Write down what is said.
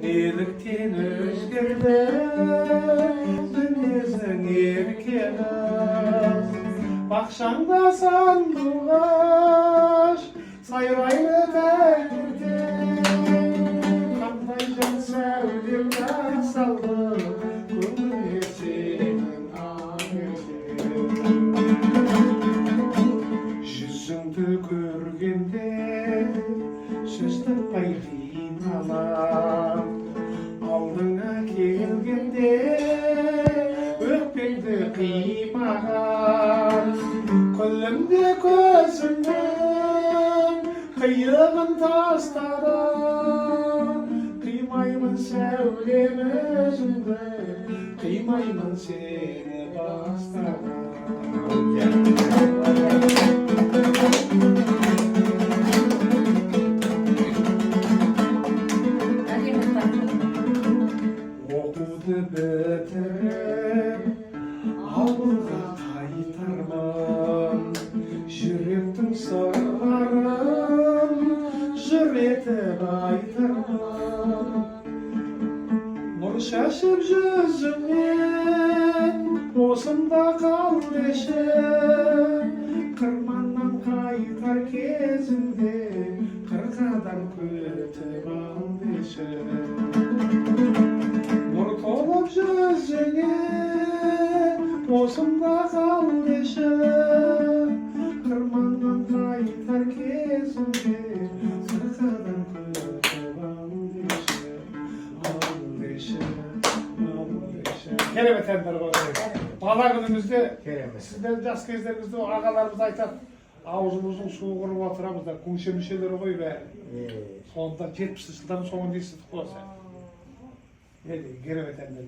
Ellikten özgürde Dünezin erkeğiz Bakşanda sandılaş Sayraylı derdi Kandaycan sevdimden saldı Gönül senin ağrısı Yüzüngді көргенде Сөз таппай қиналам Алдыңа келгенде Өкпеңді қимаған Күлімде көзімнің Қиығын тастадым Қимаймын сәулем өзіңді Қимаймын сені бастаған Оқуды бітіріп ауылға қайтармын жүректің сырларын жыр етіп айтармын нұр шашып жүзіңнен осында қал деші қырманнан қайтар кезінде қырқадан күтіп ал деші нұр толып жүзіңе осында қал деші қырманнан қайтар кезінде қырқадан күтіп ал деші керемет әндер ғой бала күнімізде сіздер жас кездеріңізде ағаларымыз айтады аузымыздың суы құрып отырамыз да көңше мүшелері ғой бәрі сонда 70-ті жылдардың соңында естідік қой керемет әндер